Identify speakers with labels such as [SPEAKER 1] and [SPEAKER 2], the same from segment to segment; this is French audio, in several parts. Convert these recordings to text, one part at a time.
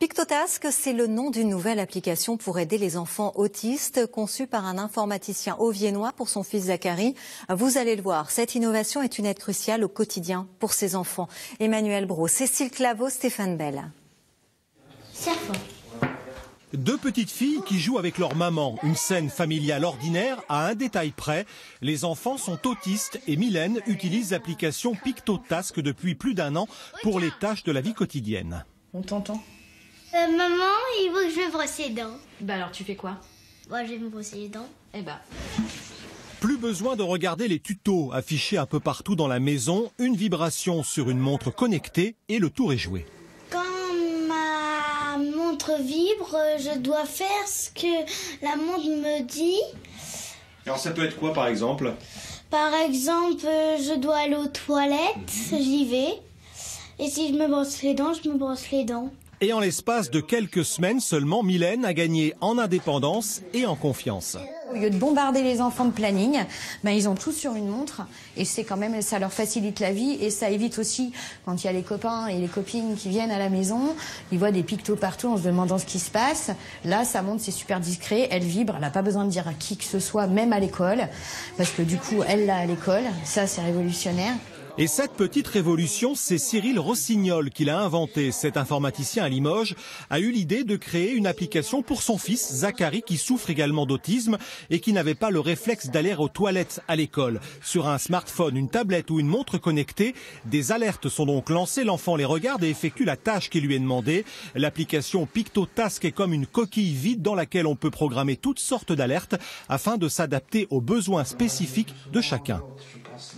[SPEAKER 1] Pictotask, c'est le nom d'une nouvelle application pour aider les enfants autistes, conçue par un informaticien auviennois pour son fils Zachary. Vous allez le voir, cette innovation est une aide cruciale au quotidien pour ces enfants. Emmanuel Brault, Cécile Claveau, Stéphane Bell.
[SPEAKER 2] Serpent.
[SPEAKER 3] Deux petites filles qui jouent avec leur maman. Une scène familiale ordinaire à un détail près. Les enfants sont autistes et Mylène utilise l'application Pictotask depuis plus d'1 an pour les tâches de la vie quotidienne.
[SPEAKER 4] On t'entend.
[SPEAKER 2] Maman, il faut que je me brosse les dents.
[SPEAKER 4] Bah alors tu fais quoi?
[SPEAKER 2] Moi, je vais me brosser les dents.
[SPEAKER 4] Eh bah.
[SPEAKER 3] Plus besoin de regarder les tutos affichés un peu partout dans la maison. Une vibration sur une montre connectée et le tour est joué.
[SPEAKER 2] Quand ma montre vibre, je dois faire ce que la montre me dit.
[SPEAKER 5] Alors ça peut être quoi par exemple?
[SPEAKER 2] Par exemple, je dois aller aux toilettes, j'y vais. Et si je me brosse les dents, je me brosse les dents.
[SPEAKER 3] Et en l'espace de quelques semaines seulement, Mylène a gagné en indépendance et en confiance.
[SPEAKER 6] Au lieu de bombarder les enfants de planning, ils ont tout sur une montre et c'est quand même, ça leur facilite la vie et ça évite aussi quand il y a les copains et les copines qui viennent à la maison, ils voient des pictos partout en se demandant ce qui se passe. Là, sa montre, c'est super discret, elle vibre, elle n'a pas besoin de dire à qui que ce soit, même à l'école, parce que du coup, elle l'a à l'école. Ça, c'est révolutionnaire.
[SPEAKER 3] Et cette petite révolution, c'est Cyril Rossignol qui l'a inventé. Cet informaticien à Limoges a eu l'idée de créer une application pour son fils Zachary qui souffre également d'autisme et qui n'avait pas le réflexe d'aller aux toilettes à l'école. Sur un smartphone, une tablette ou une montre connectée, des alertes sont donc lancées, l'enfant les regarde et effectue la tâche qui lui est demandée. L'application Pictotask est comme une coquille vide dans laquelle on peut programmer toutes sortes d'alertes afin de s'adapter aux besoins spécifiques de chacun.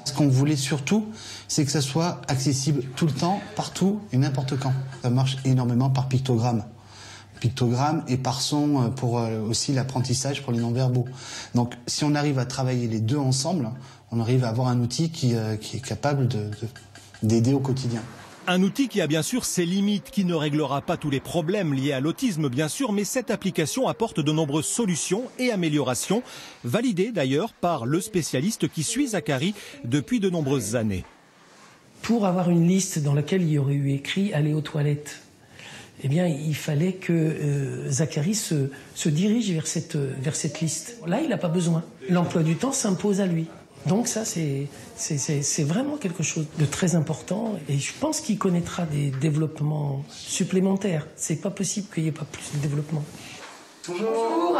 [SPEAKER 7] Ce qu'on voulait surtout, c'est que ça soit accessible tout le temps, partout et n'importe quand. Ça marche énormément par pictogramme. Pictogramme et par son pour aussi l'apprentissage pour les non-verbaux. Donc si on arrive à travailler les deux ensemble, on arrive à avoir un outil qui est capable d'aider au quotidien.
[SPEAKER 3] Un outil qui a bien sûr ses limites, qui ne réglera pas tous les problèmes liés à l'autisme bien sûr, mais cette application apporte de nombreuses solutions et améliorations, validées d'ailleurs par le spécialiste qui suit Zachary depuis de nombreuses années.
[SPEAKER 8] Pour avoir une liste dans laquelle il y aurait eu écrit « aller aux toilettes », eh bien, il fallait que Zachary se dirige vers cette liste. Là, il n'a pas besoin. L'emploi du temps s'impose à lui. Donc ça, c'est vraiment quelque chose de très important et je pense qu'il connaîtra des développements supplémentaires. C'est pas possible qu'il n'y ait pas plus de développement.
[SPEAKER 4] Bonjour,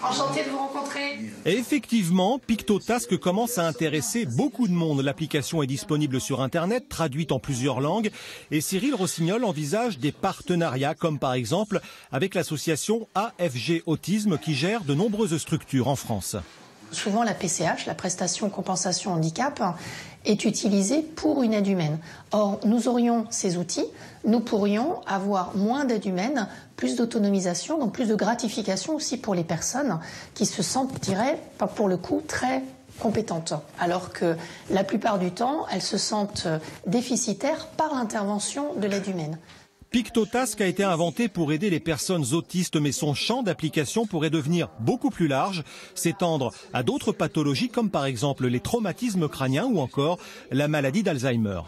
[SPEAKER 4] enchanté de vous rencontrer.
[SPEAKER 3] Et effectivement, Pictotask commence à intéresser beaucoup de monde. L'application est disponible sur Internet, traduite en plusieurs langues. Et Cyril Rossignol envisage des partenariats, comme par exemple avec l'association AFG Autisme qui gère de nombreuses structures en France.
[SPEAKER 9] Souvent, la PCH, la prestation compensation handicap, est utilisée pour une aide humaine. Or, nous aurions ces outils, nous pourrions avoir moins d'aide humaine, plus d'autonomisation, donc plus de gratification aussi pour les personnes qui se sentent, je dirais, pour le coup, très compétentes. Alors que la plupart du temps, elles se sentent déficitaires par l'intervention de l'aide humaine.
[SPEAKER 3] Pictotask a été inventé pour aider les personnes autistes, mais son champ d'application pourrait devenir beaucoup plus large, s'étendre à d'autres pathologies comme par exemple les traumatismes crâniens ou encore la maladie d'Alzheimer.